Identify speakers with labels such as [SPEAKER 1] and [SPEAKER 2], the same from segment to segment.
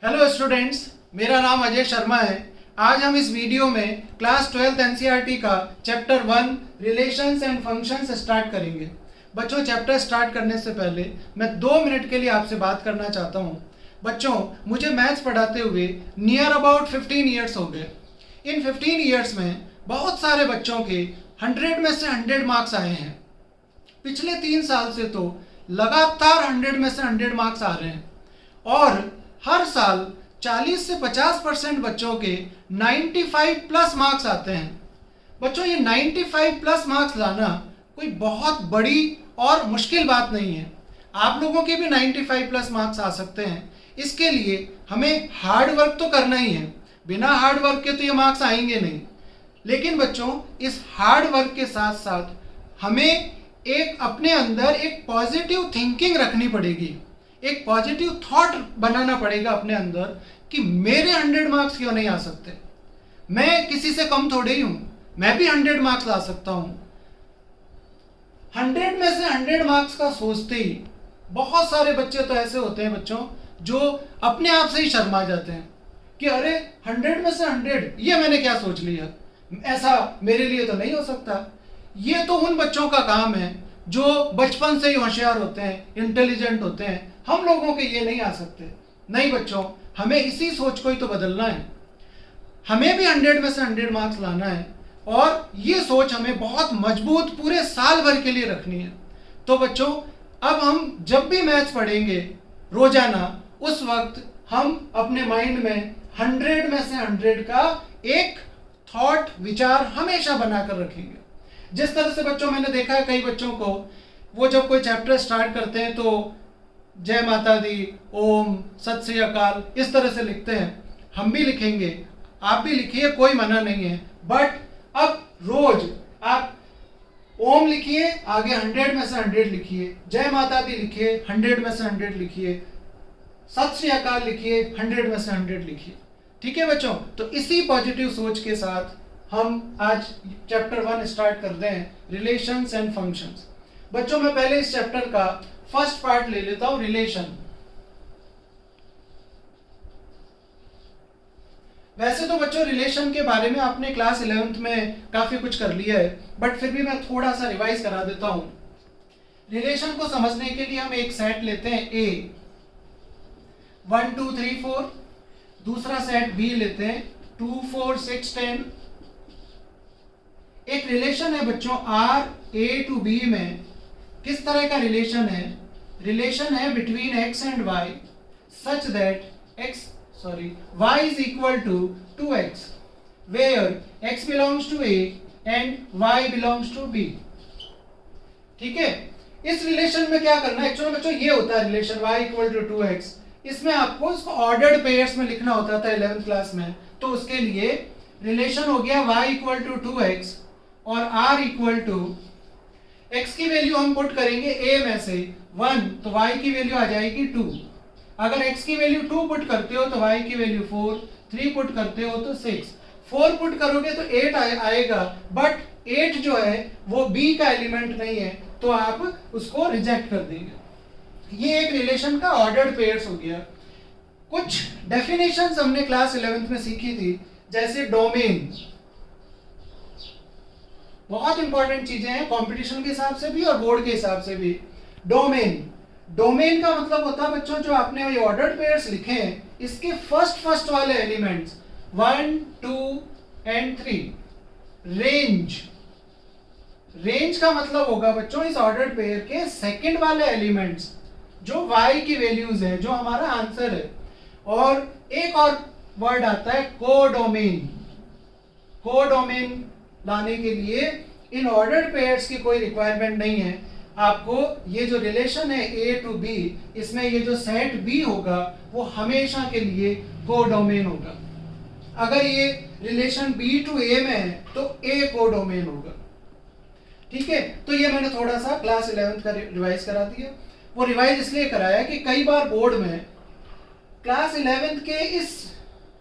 [SPEAKER 1] Hello students, मेरा नाम अजय शर्मा है। आज हम इस वीडियो में क्लास 12th एनसीईआरटी का chapter 1 relations and functions start करेंगे। बच्चों, चैप्टर स्टार्ट करने से पहले मैं 2 मिनट के लिए आपसे बात करना चाहता हूँ। बच्चों, मुझे मैथ्स पढ़ाते हुए नियर अबाउट 15 ईयर्स हो गए। इन 15 ईयर्स में बहुत सारे बच्चों के 100 में से 100 मार्क्स आए हैं। पिछले 3 साल से तो लगातार 100 में से 100 मार्क्स आ रहे हैं और हर साल 40 से 50% बच्चों के 95 प्लस मार्क्स आते हैं। बच्चों, ये 95 प्लस मार्क्स लाना कोई बहुत बड़ी और मुश्किल बात नहीं है। आप लोगों के भी 95 प्लस मार्क्स आ सकते हैं। इसके लिए हमें हार्ड वर्क तो करना ही है। बिना हार्ड वर्क के तो ये मार्क्स आएंगे नहीं। लेकिन बच्चों, इस हार्ड वर्क के साथ साथ हमें एक अपने अंदर एक पॉजिटिव थिंकिंग रखनी पड़ेगी, एक पॉजिटिव थॉट बनाना पड़ेगा अपने अंदर कि मेरे 100 मार्क्स क्यों नहीं आ सकते। मैं किसी से कम थोड़े ही हूं, मैं भी 100 मार्क्स ला सकता हूं। 100 में से 100 मार्क्स का सोचते ही बहुत सारे बच्चे तो ऐसे होते हैं बच्चों जो अपने आप से ही शर्मा जाते हैं कि अरे 100 में से 100 ये मैंने क्या सोच लिया, ऐसा मेरे लिए तो नहीं हो सकता। ये तो उन बच्चों का काम है जो बचपन से ही होशियार होते हैं, इंटेलिजेंट होते हैं। हम लोगों के ये नहीं आ सकते। नहीं बच्चों, हमें इसी सोच को ही तो बदलना है। हमें भी 100 में से 100 मार्क्स लाना है और ये सोच हमें बहुत मजबूत पूरे साल भर के लिए रखनी है। तो बच्चों, अब हम जब भी मैथ्स पढ़ेंगे रोजाना, उस वक्त हम अपने माइंड में 100 में से 100 का एक थॉट, विचार हमेशा बनाकर रखेंगे। जिस तरह से बच्चों मैंने देखा है कई बच्चों को, वो जब कोई चैप्टर स्टार्ट करते हैं तो जय माता दी, ओम, सत श्री अकाल इस तरह से लिखते हैं। हम भी लिखेंगे, आप भी लिखिए, कोई मना नहीं है। बट अब रोज आप ओम लिखिए, आगे 100 में से 100 लिखिए, जय माता दी लिखिए, 100 में से 100 लिखिए, सत श्री अकाल लिखिए, 100 में से 100 लिखिए। ठीक है बच्चों, तो इसी पॉजिटिव सोच के साथ हम आज चैप्टर 1 स्टार्ट करते हैं, रिलेशंस एंड फंक्शंस। बच्चों, मैं पहले इस चैप्टर का फर्स्ट पार्ट ले लेता हूं, रिलेशन। वैसे तो बच्चों रिलेशन के बारे में आपने क्लास 11th में काफी कुछ कर लिया है, बट फिर भी मैं थोड़ा सा रिवाइज करा देता हूं। रिलेशन को समझने के लिए हम एक सेट लेते हैं A, 1 2 3 4। दूसरा सेट B लेते हैं 2 4 6 10। एक रिलेशन है बच्चों R A to B में। किस तरह का रिलेशन है? रिलेशन है between x and y such that y is equal to 2x where x belongs to A and y belongs to B। ठीक है, इस रिलेशन में क्या करना है? एक्चुअली बच्चों ये होता है relation y equal to 2x। इसमें आपको इसको ऑर्डर्ड पेयर्स में लिखना होता था 11th क्लास में। तो उसके लिए रिलेशन हो गया y equal to 2x और r equal to x की वैल्यू हम पुट करेंगे a में से 1, तो y की वैल्यू आ जाएगी 2। अगर x की वैल्यू 2 पुट करते हो तो y की वैल्यू 4, 3 पुट करते हो तो 6, 4 पुट करोगे तो 8 आएगा। बट 8 जो है वो b का एलिमेंट नहीं है, तो आप उसको रिजेक्ट कर देंगे। ये एक रिलेशन का ऑर्डर्ड पेयर्स हो गया। कुछ डेफिनेशंस हमने क्लास 11th में सीखी थी, जैसे डोमेन। बहुत इंपॉर्टेंट चीजें हैं कंपटीशन के हिसाब से भी और बोर्ड के हिसाब से भी। डोमेन का मतलब होता है बच्चों, जो आपने ये ऑर्डर्ड पेयर्स लिखे हैं इसके फर्स्ट वाले एलिमेंट्स 1 2 एंड 3। रेंज का मतलब होगा बच्चों इस ऑर्डर्ड पेयर के सेकंड वाले एलिमेंट्स जो y की वैल्यूज है, जो हमारा आंसर है। और एक और वर्ड आता है कोडोमेन। कोडोमेन लाने के लिए इन ऑर्डर्ड पेयर्स की कोई रिक्वायरमेंट नहीं है। आपको ये जो रिलेशन है A to B, इसमें ये जो सेट B होगा वो हमेशा के लिए कोडोमेन होगा। अगर ये रिलेशन B to A में है तो A कोडोमेन होगा। ठीक है, तो ये मैंने थोड़ा सा क्लास 11th का रिवाइज करा दिया। वो रिवाइज इसलिए कराया कि कई बार बोर्ड में क्लास 11th के इस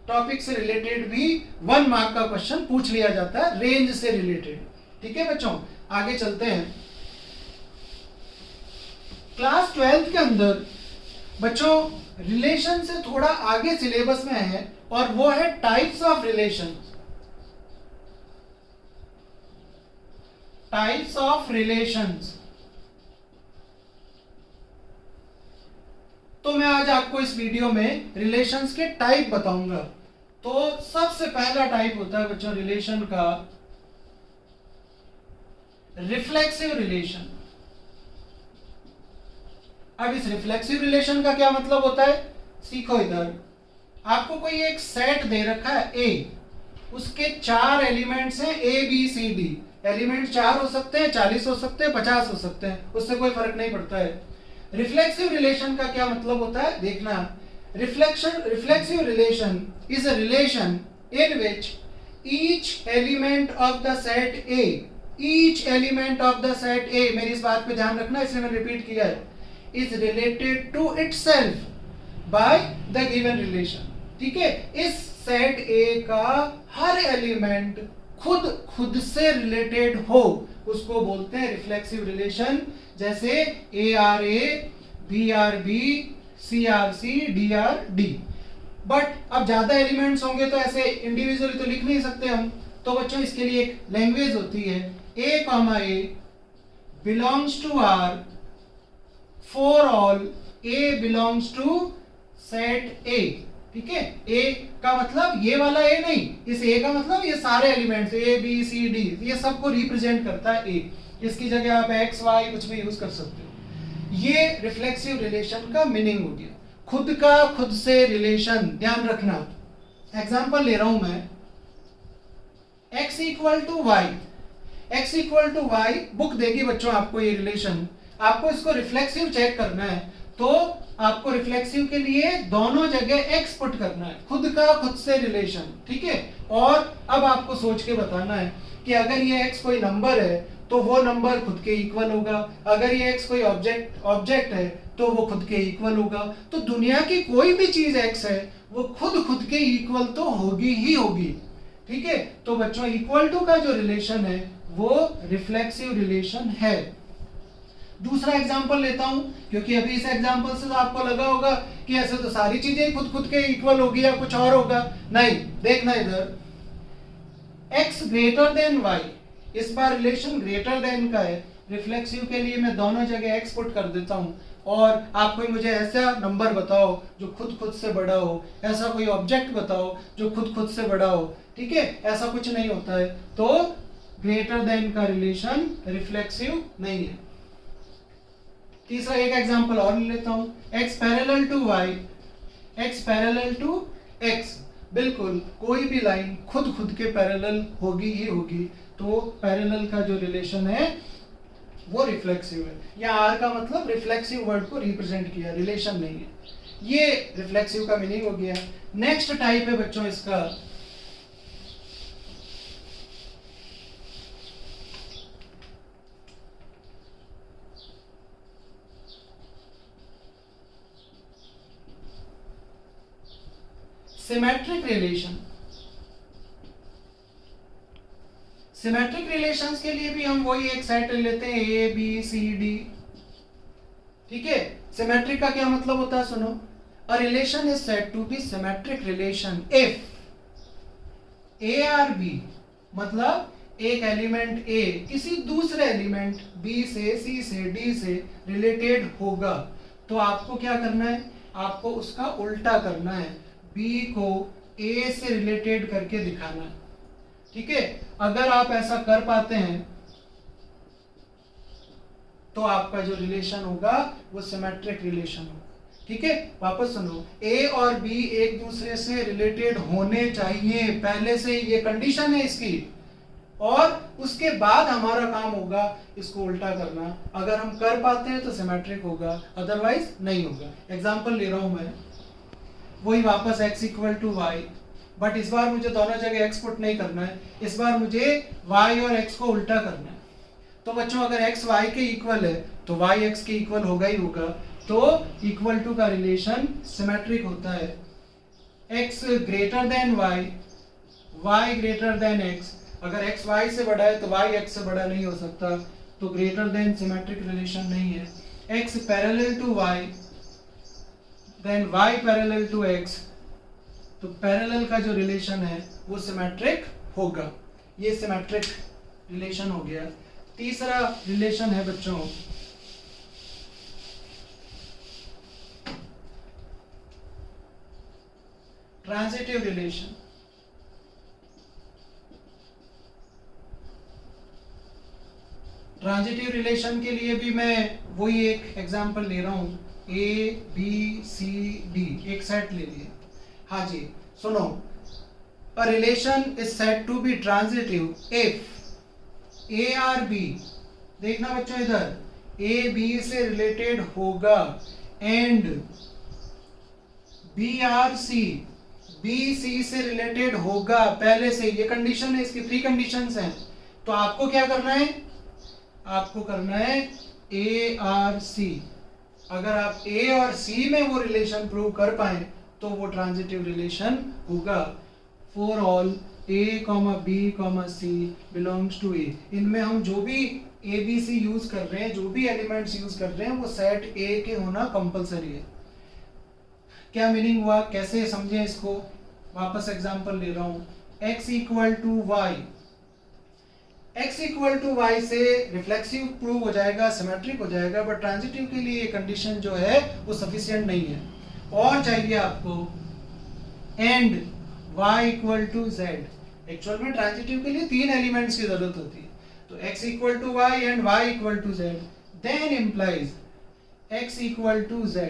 [SPEAKER 1] टॉपिक से रिलेटेड भी 1 मार्क का क्वेश्चन पूछ लिया जाता है, रेंज से रिलेटेड। ठीक है बच्चों, आगे चलते हैं। क्लास 12th के अंदर बच्चों रिलेशन से थोड़ा आगे सिलेबस में है और वो है types of relation. Types of relations. तो मैं आज आपको इस वीडियो में रिलेशंस के टाइप बताऊंगा। तो सबसे पहला टाइप होता है बच्चों रिलेशन का रिफ्लेक्सिव रिलेशन। अब इस रिफ्लेक्सिव रिलेशन का क्या मतलब होता है, सीखो। इधर आपको कोई एक सेट दे रखा है ए, उसके 4 एलिमेंट्स हैं A B C D. Element 4 हो सकते हैं, 40 हो सकते हैं, 50 हो सकते हैं, उससे कोई फर्क नहीं पड़ता है। रिफ्लेक्सिव रिलेशन का क्या मतलब होता है, देखना। Reflexive relation is a relation in which each element of the set A, each element of the set ए, मेरी इस बात पे ध्यान रखना इसलिए मैंने रिपीट किया है, is related to itself by the given relation. ठीक है, इस सेट ए का हर एलिमेंट खुद से रिलेटेड हो उसको बोलते हैं रिफ्लेक्सिव रिलेशन। जैसे A R A, B R B, C R C, D R D. But अब ज्यादा एलिमेंट्स होंगे तो ऐसे इंडिविजुअली तो लिख नहीं सकते हम। तो बच्चों इसके लिए एक लैंग्वेज होती है, a comma a belongs to R for all a belongs to set A. ठीक है, ए का मतलब ये वाला ए नहीं, इस ए का मतलब ये सारे elements A B C D, ये सबको रिप्रेजेंट करता है ए। इसकी जगह आप एक्स वाई कुछ भी यूज कर सकते हो। ये रिफ्लेक्सिव रिलेशन का मीनिंग हो गया, खुद का खुद से रिलेशन। ध्यान रखना, एग्जांपल ले रहा हूं मैं, x equal to y, x equal to y book देगी बच्चों आपको ये रिलेशन। आपको इसको रिफ्लेक्सिव चेक करना है तो आपको रिफ्लेक्सिव के लिए दोनों जगह x पुट करना है, खुद का खुद से रिलेशन। ठीक है, और अब आपको सोच के बताना है कि अगर ये x कोई नंबर है तो वो नंबर खुद के इक्वल होगा, अगर ये x कोई ऑब्जेक्ट है तो वो खुद के इक्वल होगा। तो दुनिया की कोई भी चीज x है वो खुद के इक्वल तो होगी ही होगी। ठीक है, तो बच्चों इक्वल टू का जो रिलेशन है वो रिफ्लेक्सिव रिलेशन है। दूसरा एग्जांपल लेता हूं, क्योंकि अभी इस एग्जांपल से तो आपको लगा होगा कि ऐसे तो सारी चीजें खुद के इक्वल होगी या कुछ और होगा। नहीं, देखना इधर, x ग्रेटर देन y, इस बार रिलेशन ग्रेटर देन का है। रिफ्लेक्सिव के लिए मैं दोनों जगह x पुट कर देता हूं और आप कोई मुझे ऐसा नंबर बताओ जो खुद से बड़ा हो, ऐसा कोई ऑब्जेक्ट बताओ जो खुद से बड़ा हो। ठीक है, ऐसा कुछ नहीं होता है, तो ग्रेटर देन का रिलेशन रिफ्लेक्सिव नहीं है। तीसरा एक एग्जांपल और ले लेता हूं, x parallel to y, x parallel to x। बिल्कुल कोई भी लाइन खुद के पैरेलल होगी ही होगी, तो पैरेलल का जो रिलेशन है वो रिफ्लेक्सिव है। या r का मतलब रिफ्लेक्सिव वर्ड को रिप्रेजेंट किया, रिलेशन नहीं है। ये रिफ्लेक्सिव का मीनिंग हो गया। नेक्स्ट टाइप है बच्चों इसका सिमेट्रिक रिलेशन। सिमेट्रिक रिलेशंस के लिए भी हम वही एक सेट लेते हैं ए बी सी डी। ठीक है, सिमेट्रिक का क्या मतलब होता है, सुनो। A relation is said to be symmetric relation if A R B, मतलब एक एलिमेंट ए किसी दूसरे एलिमेंट बी से, सी से, डी से रिलेटेड होगा। तो आपको क्या करना है, आपको उसका उल्टा करना है, बी को ए से रिलेटेड करके दिखाना है। ठीक है, अगर आप ऐसा कर पाते हैं तो आपका जो रिलेशन होगा वो सिमेट्रिक रिलेशन होगा। ठीक है, वापस सुनो, ए और बी एक दूसरे से रिलेटेड होने चाहिए, पहले से ये कंडीशन है इसकी, और उसके बाद हमारा काम होगा इसको उल्टा करना। अगर हम कर पाते हैं तो सिमेट्रिक होगा, अदरवाइज नहीं होगा। एग्जांपल ले रहा हूं मैं, वही वापस x equal to y, but इस बार मुझे दोनों जगह x पुट नहीं करना है, इस बार मुझे y और x को उल्टा करना है। तो बच्चों अगर x y के इक्वल है तो y x के इक्वल होगा ही होगा, तो इक्वल टू का रिलेशन सिमेट्रिक होता है। x greater than y, y greater than x, अगर x y से बड़ा है तो y x से बड़ा नहीं हो सकता, तो ग्रेटर देन सिमेट्रिक रिलेशन नहीं है। x parallel to y, then y parallel to x, तो पैरेलल का जो रिलेशन है वो सिमेट्रिक होगा। ये सिमेट्रिक रिलेशन हो गया। तीसरा रिलेशन है बच्चों ट्रांजिटिव रिलेशन। ट्रांजिटिव रिलेशन के लिए भी मैं वही एक एग्जांपल ले रहा हूं, ए बी सी डी एक सेट ले लिया। हाँ जी सुनो, a relation is said to be transitive if a और b, देखना बच्चों इधर, a b से रिलेटेड होगा एंड b और c b c से रिलेटेड होगा पहले से। ये कंडीशन है, इसकी 3 कंडीशंस हैं। तो आपको क्या करना है, आपको करना है a और c। अगर आप a और c में वो रिलेशन प्रूव कर पाए तो वो ट्रांजिटिव रिलेशन होगा। For all a, b, c belongs to a, इनमें हम जो भी a b c यूज कर रहे हैं, जो भी एलिमेंट्स यूज कर रहे हैं वो सेट a के होना कंपलसरी है। क्या मीनिंग हुआ, कैसे समझें इसको, वापस एग्जांपल ले रहा हूं। x equal to y, x equal to y से रिफ्लेक्सिव प्रूव हो जाएगा, सिमेट्रिक हो जाएगा, बट ट्रांजिटिव के लिए ये कंडीशन जो है वो सफिशिएंट नहीं है। और चाहिए आपको and y equal to z। Actual में ट्रांजिटिव के लिए 3 एलिमेंट्स की जरूरत होती है। तो x equal to y and y equal to z, then implies x equal to z।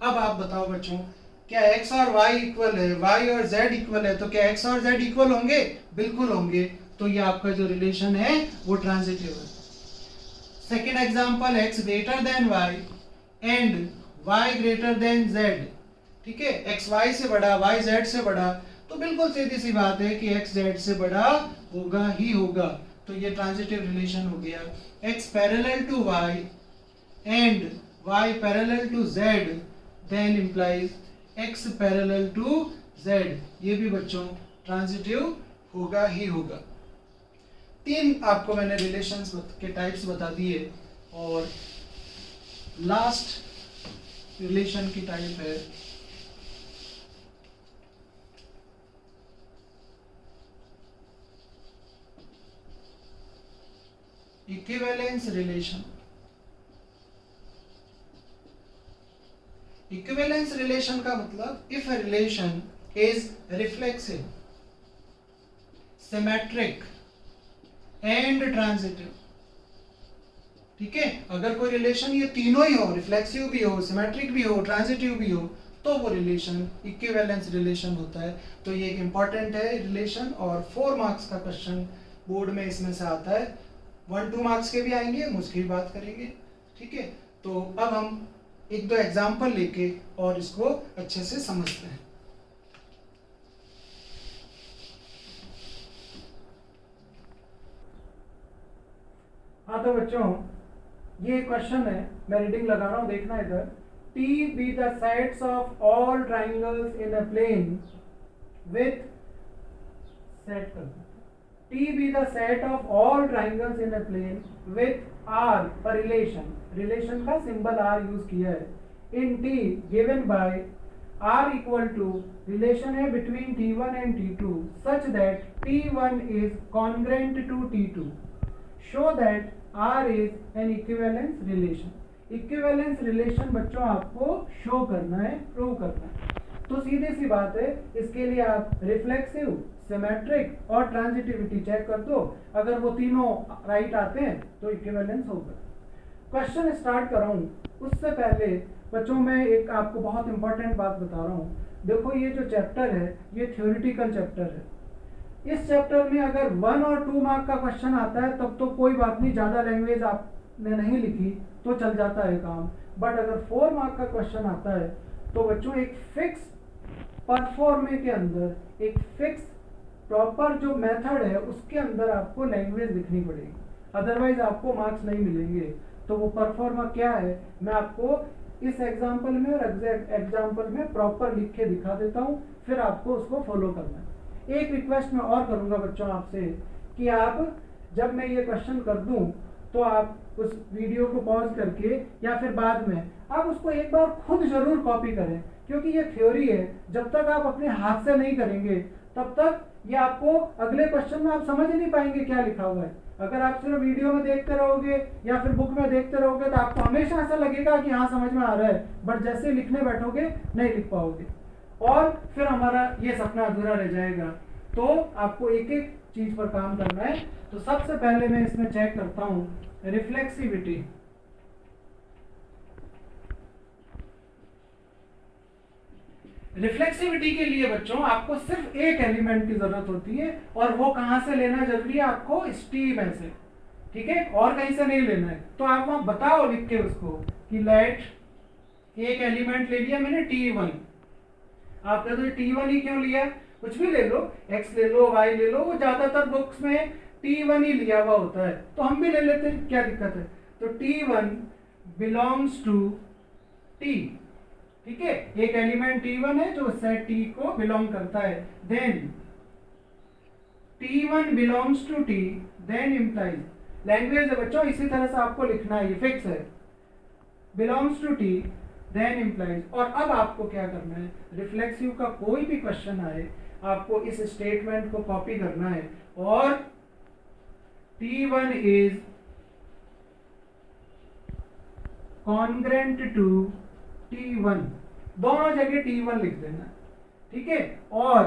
[SPEAKER 1] अब आप बताओ बच्चों, क्या x और y इक्वल है, y और z इक्वल है, तो क्या x और z इक्वल होंगे? बिल्कुल होंगे। तो ये आपका जो रिलेशन है वो ट्रांजिटिव है। Second example, x greater than y and y greater than z। ठीक है, x y से बड़ा, y z से बड़ा, तो बिल्कुल सीधी सी बात है कि x z से बड़ा होगा ही होगा। तो ये ट्रांजिटिव रिलेशन हो गया। x parallel to y and y parallel to z, then implies x parallel to z। ये भी बच्चों ट्रांजिटिव होगा ही होगा। 3 आपको मैंने रिलेशंस के टाइप्स बता दिए और लास्ट रिलेशन की टाइप है इक्विवेलेंस रिलेशन। इक्विवेलेंस रिलेशन का मतलब if a relation is reflexive, symmetric and transitive. ठीक है, अगर कोई रिलेशन ये तीनों ही हो, रिफ्लेक्सिव भी हो, सिमेट्रिक भी हो, ट्रांजिटिव भी हो, तो वो रिलेशन इक्विवेलेंस रिलेशन होता है। तो ये एक इंपॉर्टेंट है रिलेशन और 4 मार्क्स का क्वेश्चन बोर्ड में इसमें से आता है। 1-2 मार्क्स के भी आएंगे, हम उसकी भी बात करेंगे। ठीक है, तो अब हम 1-2 एग्जाम्पल लेके और इसको अच्छे से समझते हैं। हाँ तो बच्चों, ये क्वेश्चन है, मैं रीडिंग लगा रहा हूँ, देखना इधर। T be the sides of all triangles in a plane with set कर दो। T be the set of all triangles in a plane with R a relation, relation का symbol R यूज किया है, in T given by R equal to relation है between T1 and T2 such that T1 is congruent to T2, show that R is an equivalence relation। Equivalence relation बच्चों आपको show करना है, prove करना है। तो सीधी सी बात है, इसके लिए आप रिफ्लेक्सिव, सिमेट्रिक और ट्रांजिटिविटी चेक कर दो। अगर वो तीनों राइट आते हैं तो इक्विवेलेंस होगा। क्वेश्चन स्टार्ट कर रहा हूँ, उससे पहले बच्चों मैं एक आपको बहुत इंपॉर्टेंट बात बता रहा हूँ। देखो ये जो चैप्टर है ये थ्योरेटिकल चैप्टर है। इस चैप्टर में अगर 1 और 2 मार्क का क्वेश्चन आता है तब तो कोई बात नहीं, ज़्यादा लैंग्वेज आपने नहीं लिखी तो चल जाता है काम। बट अगर 4 मार्क का क्वेश्चन आता है तो बच्चों एक फिक्स परफॉर्मे के अंदर, एक फिक्स प्रॉपर जो मेथड है उसके अंदर आपको लैंग्वेज लिखनी पड़ेगी, अदरवाइज आपको मार्क्स नहीं मिलेंगे। तो वो परफॉर्मा क्या है मैं आपको इस एग्जाम्पल में और एग्जाम्पल में प्रॉपर लिख के दिखा देता हूँ, फिर आपको उसको फॉलो करना है। एक रिक्वेस्ट मैं और करूँगा बच्चों आपसे कि आप जब मैं ये क्वेश्चन कर दूँ तो आप उस वीडियो को पॉज करके या फिर बाद में आप उसको एक बार खुद जरूर कॉपी करें, क्योंकि ये थ्योरी है। जब तक आप अपने हाथ से नहीं करेंगे तब तक ये आपको अगले क्वेश्चन में आप समझ ही नहीं पाएंगे क्या लिखा हुआ है। अगर आप सिर्फ वीडियो में देखते रहोगे या फिर बुक में देखते रहोगे तो आपको हमेशा ऐसा लगेगा कि हाँ समझ में आ रहा है, बट जैसे लिखने बैठोगे नहीं लिख पाओगे और फिर हमारा ये सपना अधूरा रह जाएगा। तो आपको एक एक चीज पर काम करना है। तो सबसे पहले मैं इसमें चेक करता हूं रिफ्लेक्सिविटी। रिफ्लेक्सिविटी के लिए बच्चों आपको सिर्फ एक एलिमेंट की जरूरत होती है और वो कहां से लेना जरूरी है, आपको स्टी में से, ठीक है, और कहीं से नहीं लेना है। तो आप वहां बताओ लिख के उसको कि लेट, एक एलिमेंट ले लिया मैंने T1। आप कह दो T1 ही क्यों लिया, कुछ भी ले लो, x ले लो, y ले लो, वो ज्यादातर बुक्स में T1 ही लिया हुआ होता है, तो हम भी ले लेते हैं, क्या दिक्कत है। तो T1 बिलोंग्स टू T, ठीक है, एक एलिमेंट T1 है जो सेट T को बिलोंग करता है। Then T1 belongs to T, then implies, language है बच्चों, इसी तरह से आपको लिखना है, ये फिक्स है, belongs to T then implies. और अब आपको क्या करना है, रिफ्लेक्सिव का कोई भी क्वेश्चन आए आपको इस स्टेटमेंट को कॉपी करना है और T1 is congruent to T1, दोनों जगह T1 लिख देना, ठीक है। और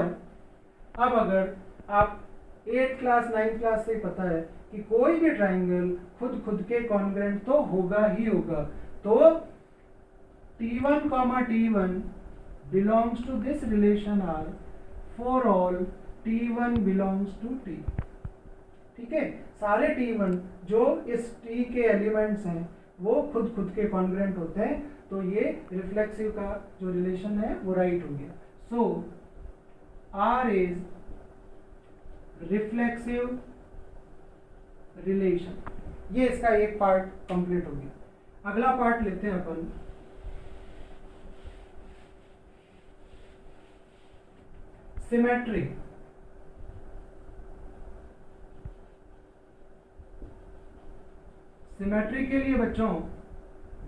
[SPEAKER 1] अब अगर आप 8th क्लास 9th क्लास से पता है कि कोई भी ट्राइंगल खुद के कॉन्ग्रेंट तो होगा ही होगा, तो T1 T1 belongs to this relation R for all T1 belongs to T, ठीक है, सारे T1 जो इस T के एलिमेंट्स हैं वो खुद के कॉन्ग्रेंट होते हैं। तो ये रिफ्लेक्सिव का जो रिलेशन है वो राइट हो गया। सो R इज रिफ्लेक्सिव रिलेशन, ये इसका एक पार्ट कंप्लीट हो गया। अगला पार्ट लेते हैं अपन, सिमेट्री। सिमेट्री के लिए बच्चों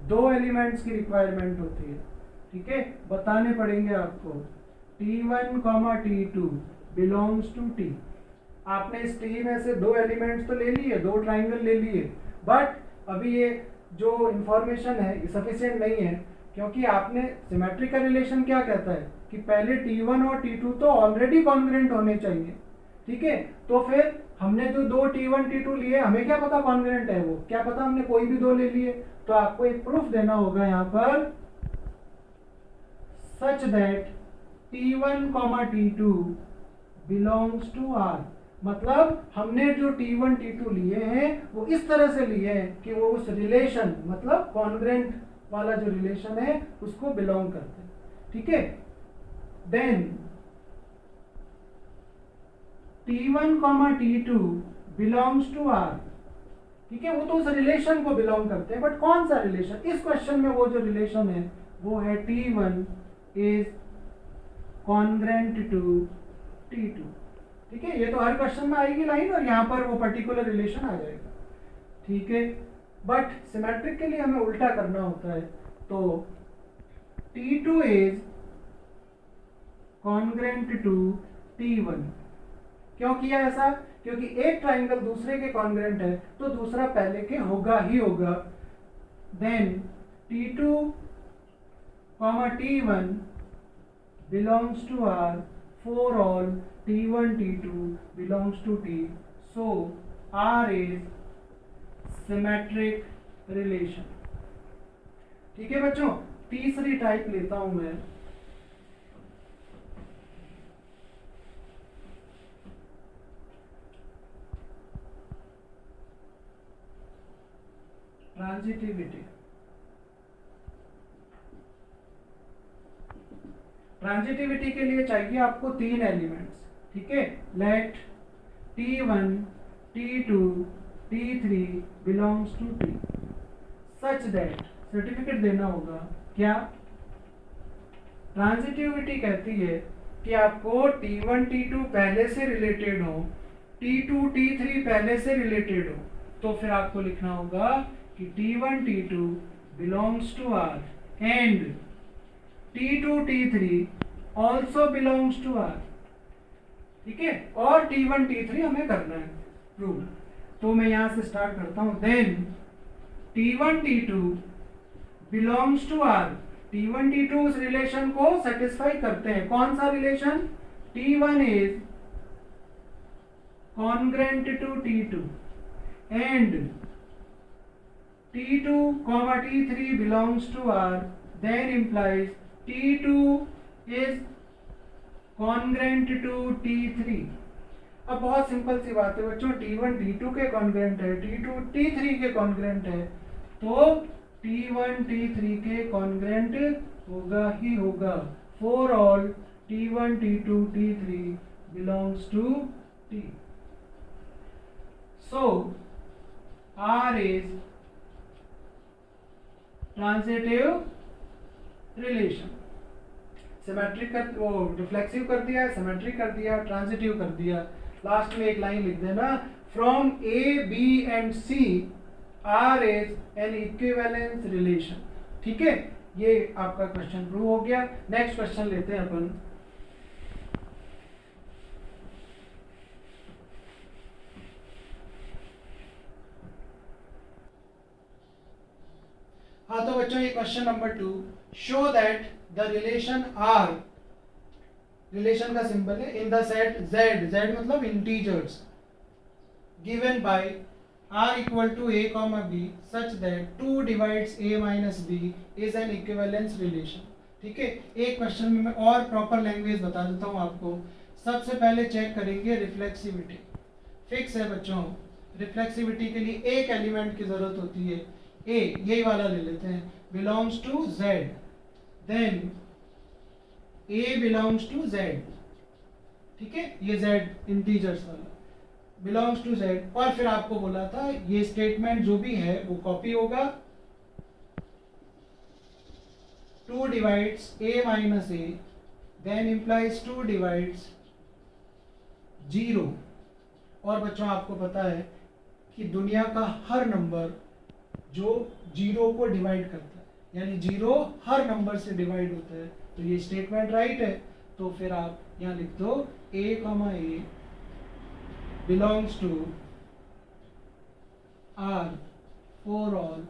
[SPEAKER 1] दो एलिमेंट्स की रिक्वायरमेंट होती है, ठीक है, बताने पड़ेंगे आपको। T1 T2 belongs to T। आपने इस T में से दो एलिमेंट्स तो ले लिए, दो ट्राइंगल ले लिए, बट अभी ये जो इंफॉर्मेशन है ये सफिशिएंट नहीं है, क्योंकि आपने सिमेट्री का रिलेशन क्या कहता है कि पहले T1 और T2 तो ऑलरेडी कॉन्ग्रेंट होने चाहिए, ठीक है। तो फिर हमने जो दो T1 T2 लिए, हमें क्या पता कॉन्ग्रेंट है वो, क्या पता हमने कोई भी दो ले लिए। तो आपको एक प्रूफ देना होगा यहाँ पर, such that T1 T2 belongs to R। मतलब हमने जो T1 T2 लिए हैं वो इस तरह से लिए हैं कि वो उस रिलेशन, मतलब कॉन्ग्रेंट वाला जो रिलेशन है उसको बिलोंग करते हैं, ठीक है। Then T1 T2 belongs to R, ठीक है, वो तो उस रिलेशन को बिलोंग करते हैं, बट कौन सा रिलेशन, इस क्वेश्चन में वो जो रिलेशन है वो है T1 is congruent to T2, ठीक है। ये तो हर क्वेश्चन में आएगी लाइन और यहाँ पर वो पर्टिकुलर रिलेशन आ जाएगा, ठीक है। बट सिमेट्रिक के लिए हमें उल्टा करना होता है, तो T2 is congruent to T1। क्यों किया ऐसा, क्योंकि एक ट्राइंगल दूसरे के कॉन्ग्रेंट है तो दूसरा पहले के होगा ही होगा। Then T2 T1 belongs to R for all T1 T2 belongs to T, so R is symmetric relation, ठीक है बच्चों। तीसरी टाइप लेता हूं मैं, ट्रांजिटिविटी। ट्रांजिटिविटी के लिए चाहिए आपको तीन एलिमेंट्स, ठीक है। Let T1 T2 T3 belongs to T such that, certificate देना होगा क्या, ट्रांजिटिविटी कहती है कि आपको T1 T2 पहले से रिलेटेड हो, T2 T3 पहले से रिलेटेड हो, तो फिर आपको लिखना होगा कि T1 T2 belongs to R and T2 T3 also belongs to R। ठीक है, और T1 T3 हमें करना है प्रूव। तो मैं यहां से स्टार्ट करता हूं। Then T1 T2 belongs to R। T1 T2 उस रिलेशन को सेटिस्फाई करते हैं। कौन सा relation? T1 is congruent to T2 and T2 comma T3 belongs to R, then implies T2 is congruent to T3। अब बहुत सिंपल सी बात है बच्चों, T1 T2 के कॉन्ग्रेंट है, T2 T3 के कॉन्ग्रेंट है, तो T1 T3 के कॉन्ग्रेंट होगा ही होगा। For all T1 T2 T3 belongs to T। So R is transitive relation। Symmetric कर, वो रिफ्लेक्सिव कर दिया, सिमेट्रिक कर दिया, ट्रांजिटिव कर दिया। लास्ट में एक लाइन लिख देना, from A B and C R is an equivalence relation. ठीक है, ये आपका क्वेश्चन प्रूव हो गया। नेक्स्ट क्वेश्चन लेते हैं अपन। हाँ तो बच्चों ये question number 2, show that the relation R, relation का सिंबल है, in the set z, z मतलब integers, given by r equal to a comma b such that 2 divides a minus b is an equivalence relation. ठीक है, एक question में मैं और proper language बता देता हूँ आपको। सबसे पहले चेक करेंगे रिफ्लेक्सिविटी। फिक्स है बच्चों, रिफ्लेक्सिविटी के लिए एक एलिमेंट की जरूरत होती है, ए, यही वाला ले लेते हैं, belongs to z, then a belongs to z। ठीक है, ये z इंटीजर्स वाला बिलोंग्स टू z, और फिर आपको बोला था ये स्टेटमेंट जो भी है वो कॉपी होगा, 2 divides a minus a then implies 2 divides 0। और बच्चों आपको पता है कि दुनिया का हर नंबर जो 0 को डिवाइड करता है, यानी 0 हर नंबर से डिवाइड होता है, तो ये स्टेटमेंट राइट है। तो फिर आप यहाँ लिख दो a comma a belongs to R for all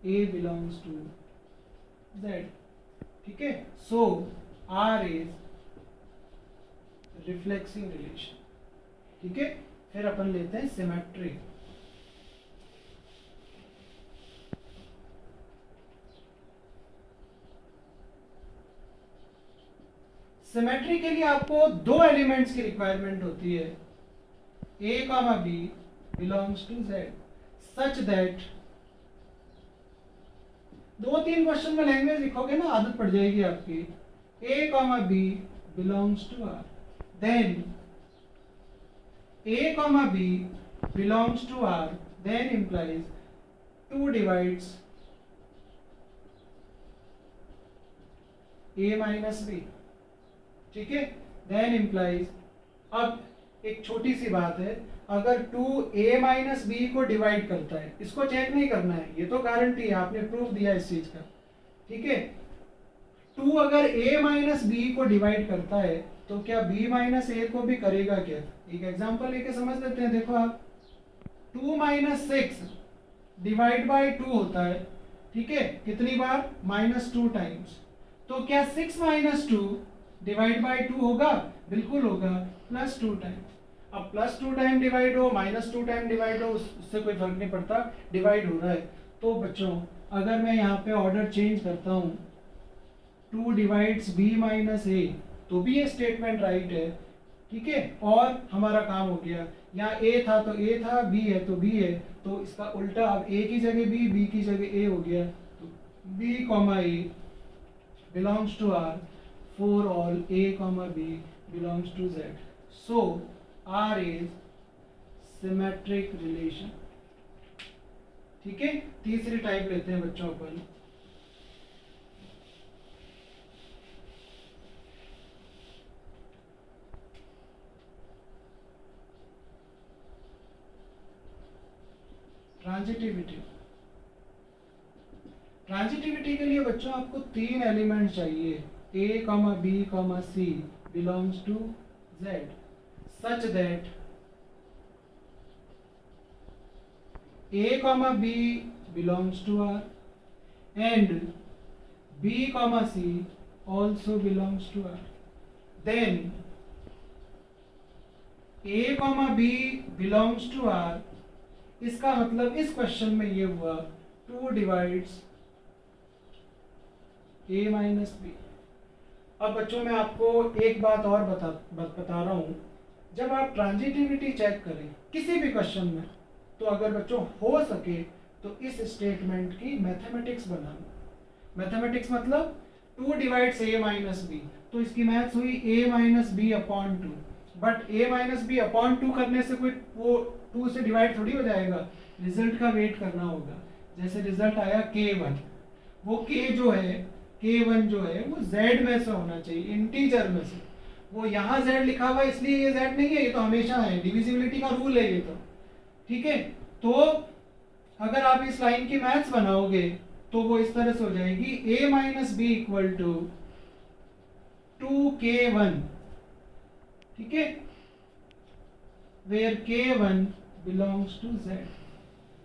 [SPEAKER 1] a belongs to z। ठीक है, so R is reflexive relation. ठीक है, फिर अपन लेते हैं सिमेट्री। सिमेट्री के लिए आपको 2 एलिमेंट्स की रिक्वायरमेंट होती है, a comma b belongs to z such that, 2-3 question में लैंग्वेज लिखोगे ना आदत पड़ जाएगी आपकी, a comma b belongs to r, then a comma b belongs to r then implies 2 divides a minus b। ठीक है, देन इंप्लाइज, अब एक छोटी सी बात है, अगर 2a माइनस बी को डिवाइड करता है, इसको चेक नहीं करना है, ये तो गारंटी है, आपने प्रूफ दिया इस चीज का। ठीक है, 2 अगर a माइनस बी को डिवाइड करता है तो क्या b माइनस a को भी करेगा क्या? एक एग्जांपल लेके समझ लेते हैं। देखो आप, 2 माइनस 6 डिवाइड बाय 2 होता है। ठीक है, कितनी बार? -2 टाइम्स। तो क्या 6 माइनस 2 डिवाइड बाय 2 होगा? बिल्कुल होगा, +2 टाइम्स। अब +2 टाइम डिवाइड हो, -2 टाइम डिवाइड हो, उससे कोई फर्क नहीं पड़ता, डिवाइड हो रहा है। तो बच्चों अगर मैं यहाँ पे ऑर्डर चेंज करता हूँ, 2 डिवाइड्स b माइनस a, तो भी ये स्टेटमेंट राइट है। ठीक है, और हमारा काम हो गया। यहाँ a था तो a था, b है तो b है, तो इसका उल्टा, अब a की जगह b की जगह a हो गया। तो b comma a belongs to r for all a comma b belongs to z। So R is symmetric relation. ठीक है, तीसरी टाइप लेते हैं बच्चों अपन। ट्रांजिटिविटी। ट्रांजिटिविटी के लिए बच्चों आपको 3 एलिमेंट चाहिए, A, B, C belongs to Z such that A, B belongs to R and B, C also belongs to R. Then A, B belongs to R, इसका मतलब इस क्वेश्चन में ये हुआ 2 divides A minus B। अब बच्चों मैं आपको एक बात और बता रहा हूँ, जब आप ट्रांजिटिविटी चेक करें किसी भी क्वेश्चन में, तो अगर बच्चों हो सके तो इस स्टेटमेंट की मैथमेटिक्स बनाना। मैथमेटिक्स मतलब 2 डिवाइड्स A माइनस बी, तो इसकी मैथ्स हुई A minus B upon 2, but A minus B upon 2 करने से कोई वो 2 से डिवाइड थोड़ी हो जाएगा, रिजल्ट का वेट करना होगा। जैसे रिजल्ट आया K1, वो K जो है K1 जो है वो Z में से होना चाहिए, इंटीजर में से। वो यहाँ Z लिखा हुआ है इसलिए ये Z नहीं है, ये तो हमेशा है, डिविजिबिलिटी का रूल है ये तो, ठीक है। तो अगर आप इस लाइन की मैथ्स बनाओगे तो वो इस तरह से हो जाएगी A minus B equal to 2K1, ठीक है, where K1 belongs to Z।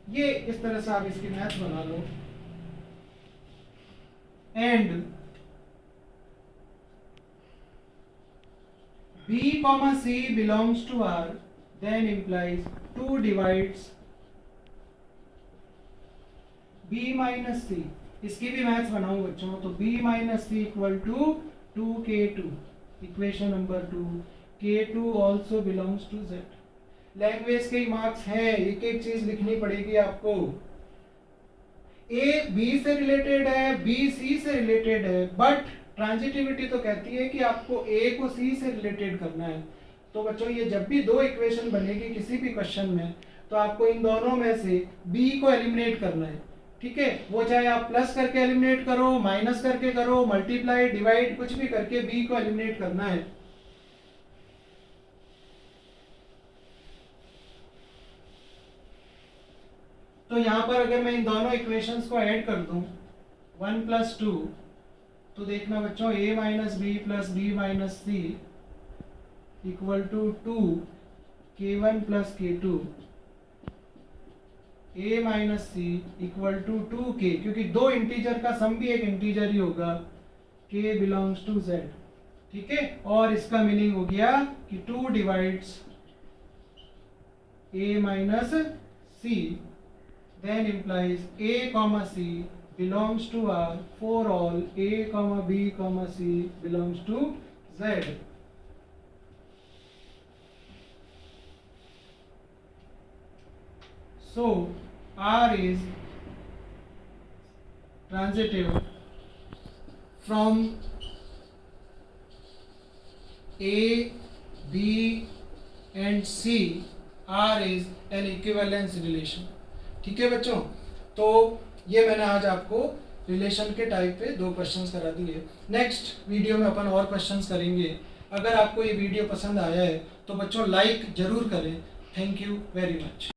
[SPEAKER 1] ये इस तरह से आप इसकी मैथ्स बना लो। And B, C belongs to R, then implies 2 divides B minus C। इसकी भी मैथ्स बनाऊं बच्चों, तो B minus C equal to 2K2, equation number 2, K2 also belongs to Z। Language के मार्क्स है, एक एक चीज लिखनी पड़ेगी आपको। A B से रिलेटेड है, B C से रिलेटेड है, बट ट्रांजिटिविटी तो कहती है कि आपको A को C से रिलेटेड करना है। तो बच्चों ये जब भी 2 इक्वेशन बनेगी किसी भी क्वेश्चन में, तो आपको इन दोनों में से B को एलिमिनेट करना है, ठीक है। वो चाहे आप प्लस करके एलिमिनेट करो, माइनस करके करो, मल्टीप्लाई, डिवाइड, कुछ भी करके B को एलिमिनेट करना है। तो यहां पर अगर मैं इन दोनों इक्वेशंस को ऐड कर दूं 1 + 2, तो देखना बच्चों A minus B plus B minus C equal to 2 K1 plus K2, A minus C equal to 2K, क्योंकि 2 इंटीजर का सम भी एक इंटीजर ही होगा, K बिलोंग्स टू Z, ठीक है। और इसका मीनिंग हो गया कि 2 divides A minus C then implies A, C belongs to R for all A, B, C belongs to Z। So R is transitive from A, B and C। R is an equivalence relation, ठीक है बच्चों। तो ये मैंने आज आपको relation के type पे 2 क्वेश्चंस करा दिए। नेक्स्ट वीडियो में अपन और क्वेश्चंस करेंगे। अगर आपको ये वीडियो पसंद आया है तो बच्चों लाइक जरूर करें। Thank you very much.